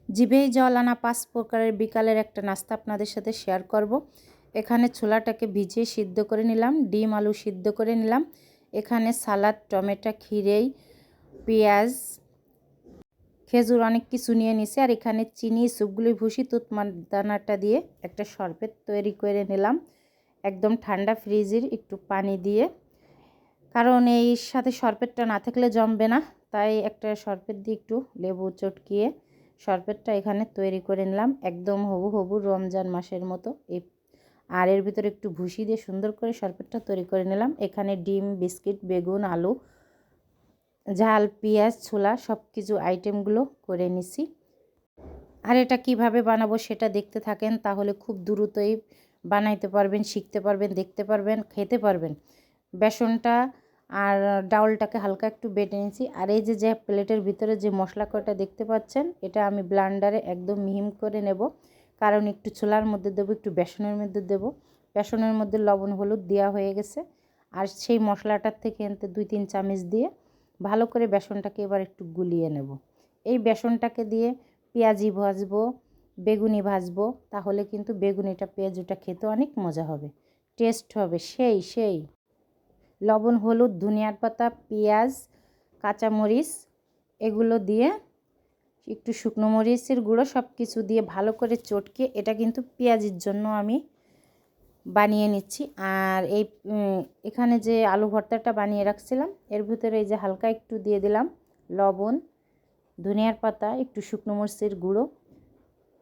জিভেই জল আনা 5 প্রকারের বিকালের একটা নাস্তা আপনাদের সাথে শেয়ার করব। এখানে ছোলাটাকে ভিজিয়ে সিদ্ধ করে নিলাম, ডিম আলু সিদ্ধ করে নিলাম। এখানে সালাদ, টমেটো, খিরেই, পেঁয়াজ, খেজুর অনেক কিছু নিয়ে নিছি। আর এখানে চিনি, সুপগুলি ভুসি, দানাটা দিয়ে একটা শরবত তৈরি করে নিলাম, একদম ঠান্ডা ফ্রিজের একটু পানি দিয়ে, কারণ এই সাথে শরবতটা না থাকলে জমবে না। তাই একটা শরবত দিয়ে একটু লেবু চটকিয়ে শরবতটা এখানে তৈরি করে নিলাম, একদম হবু রমজান মাসের মতো। আর এর ভিতরে একটু ভুসি দিয়ে সুন্দর করে শরবতটা তৈরি করে নিলাম। এখানে ডিম, বিস্কিট, বেগুন, আলু, ঝাল, পেঁয়াজ, ছোলা সব কিছু আইটেমগুলো করে নিছি। আর এটা কিভাবে বানাবো সেটা দেখতে থাকেন, তাহলে খুব দ্রুতই বানাইতে পারবেন, শিখতে পারবেন, দেখতে পারবেন, খেতে পারবেন। বেসনটা আর ডাউলটাকে হালকা একটু বেটে নিয়েছি। আর এই যে প্লেটের ভিতরে যে মশলা কয়টা দেখতে পাচ্ছেন, এটা আমি ব্লেন্ডারে একদম মিহিম করে নেব, কারণ একটু ছোলার মধ্যে দেবো, একটু বেসনের মধ্যে দেব। বেসনের মধ্যে লবণ হলুদ দেওয়া হয়ে গেছে। আর সেই মশলাটার থেকে এনতে 2-3 চামচ দিয়ে ভালো করে বেসনটাকে এবার একটু গুলিয়ে নেব। এই বেসনটাকে দিয়ে পেঁয়াজি ভাজবো, বেগুনি ভাজবো, তাহলে কিন্তু বেগুনিটা পেঁয়াজুটা খেতে অনেক মজা হবে, টেস্ট হবে সেই। লবণ, হলুদ, ধনিয়ার পাতা, পেঁয়াজ, কাঁচামরিচ এগুলো দিয়ে একটু শুকনো মরিচের গুঁড়ো সব কিছু দিয়ে ভালো করে চটকে, এটা কিন্তু পেঁয়াজির জন্য আমি বানিয়ে নিচ্ছি। আর এখানে যে আলু ভর্তাটা বানিয়ে রাখছিলাম, এর ভিতরে এই যে হালকা একটু দিয়ে দিলাম লবণ, ধনিয়ার পাতা, একটু শুকনো মরিচের গুঁড়ো,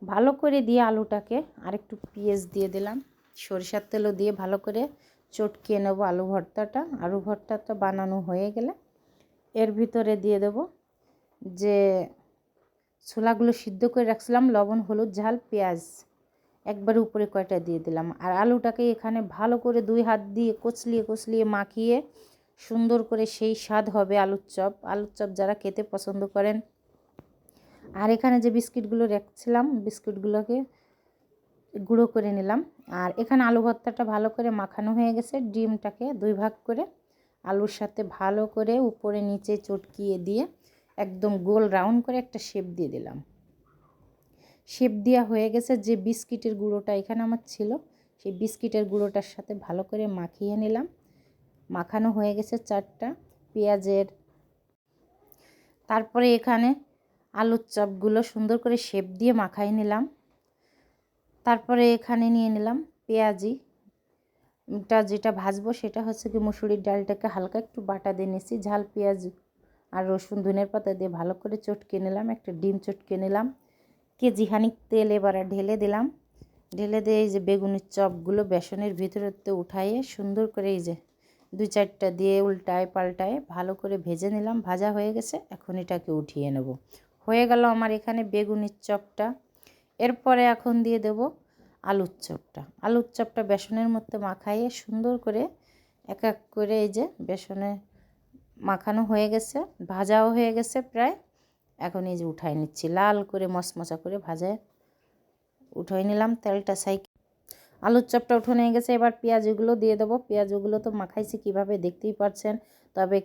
ভালো করে দিয়ে আলুটাকে আর একটু পেঁয়াজ দিয়ে দিলাম, সরিষার তেলও দিয়ে ভালো করে চটকিয়ে নেব আলু ভর্তাটা। আলু ভর্তাটা বানানো হয়ে গেলে এর ভিতরে দিয়ে দেব যে ছোলাগুলো সিদ্ধ করে রাখছিলাম, লবণ, হলুদ, ঝাল, পেঁয়াজ একবার উপরে কয়টা দিয়ে দিলাম। আর আলুটাকে এখানে ভালো করে 2 হাত দিয়ে কচলিয়ে মাখিয়ে সুন্দর করে সেই স্বাদ হবে আলুর চপ যারা খেতে পছন্দ করেন। আর এখানে যে বিস্কিটগুলো রাখছিলাম, বিস্কিটগুলোকে গুঁড়ো করে নিলাম। আর এখানে আলু ভর্তাটা ভালো করে মাখানো হয়ে গেছে। ডিমটাকে 2 ভাগ করে আলুর সাথে ভালো করে উপরে নিচে চটকিয়ে দিয়ে একদম গোল রাউন্ড করে একটা শেপ দিয়ে দিলাম। শেপ দেওয়া হয়ে গেছে। যে বিস্কিটের গুঁড়োটা এখানে আমার ছিল, সেই বিস্কিটের গুঁড়োটার সাথে ভালো করে মাখিয়ে নিলাম। মাখানো হয়ে গেছে 4টা পেঁয়াজের। তারপরে এখানে আলুর চপগুলো সুন্দর করে শেপ দিয়ে মাখাই নিলাম। তারপরে এখানে নিয়ে নিলাম পেঁয়াজিটা, যেটা ভাজবো সেটা হচ্ছে কি মুসুরির ডালটাকে হালকা একটু বাটা দিয়ে নিয়েছি, ঝাল, পেঁয়াজ আর রসুন, ধনের পাতা দিয়ে ভালো করে চটকে নিলাম। একটা ডিম চটকে নিলাম, কেজিখানিক তেল এবার ঢেলে দিলাম। ঢেলে দিয়ে এই যে বেগুনের চপগুলো বেসনের ভিতরেতে উঠাইয়ে সুন্দর করে এই যে 2-4টা দিয়ে উল্টায় পাল্টায় ভালো করে ভেজে নিলাম। ভাজা হয়ে গেছে, এখন এটাকে উঠিয়ে নেব। হয়ে গেল আমার এখানে বেগুনের চপটা। এরপরে এখন দিয়ে দেব আলুর চপটা বেসনের মধ্যে মাখাইয়ে সুন্দর করে এক এক করে এই যে বেসনে মাখানো হয়ে গেছে, ভাজাও হয়ে গেছে প্রায়। এখন এই যে উঠাই নিচ্ছি, লাল করে মচমচা করে ভাজায় উঠাই নিলাম। তেলটা আলুর চপটা উঠে নিয়ে গেছে। এবার পেঁয়াজগুলো দিয়ে দেবো। পেঁয়াজগুলো তো মাখাইছি কীভাবে দেখতেই পাচ্ছেন, তবে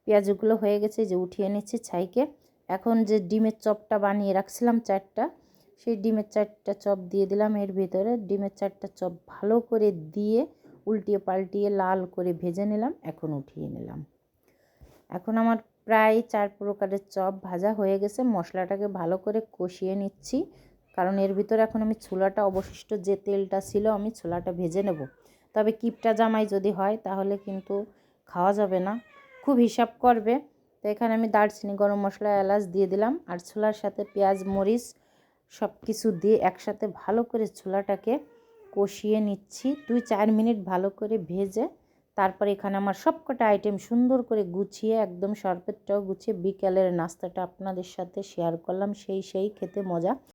পেঁয়াজগুলো হয়ে গেছে, যে উঠিয়ে নিচ্ছি ছাইকে। এখন যে ডিমের চপটা বানিয়ে রাখছিলাম 4টা, সেই ডিমের 4টা চপ দিয়ে দিলাম এর ভিতরে। ডিমের 4টা চপ ভালো করে দিয়ে উল্টিয়ে পাল্টিয়ে লাল করে ভেজে নিলাম, এখন উঠিয়ে নিলাম। এখন আমার প্রায় 4 প্রকারের চপ ভাজা হয়ে গেছে। মশলাটাকে ভালো করে কষিয়ে নিচ্ছি, কারণ এর ভিতরে এখন আমি ছোলাটা অবশিষ্ট যে তেলটা ছিল আমি ছোলাটা ভেজে নেব। তবে কিপটা জামাই যদি হয় তাহলে কিন্তু খাওয়া যাবে না, খুব হিসাব করবে। তো এখানে আমি দারচিনি, গরম মশলা, এলাচ দিয়ে দিলাম। আর ছোলার সাথে পেঁয়াজ, মরিচ সব কিছু দিয়ে একসাথে ভালো করে ছোলাটাকে কষিয়ে নিচ্ছি 2-4 মিনিট ভালো করে ভেজে। তারপর এখানে আমার সবকটা আইটেম সুন্দর করে গুছিয়ে, একদম শরবতটাও গুছিয়ে বিকেলের নাস্তাটা আপনাদের সাথে শেয়ার করলাম। সেই খেতে মজা।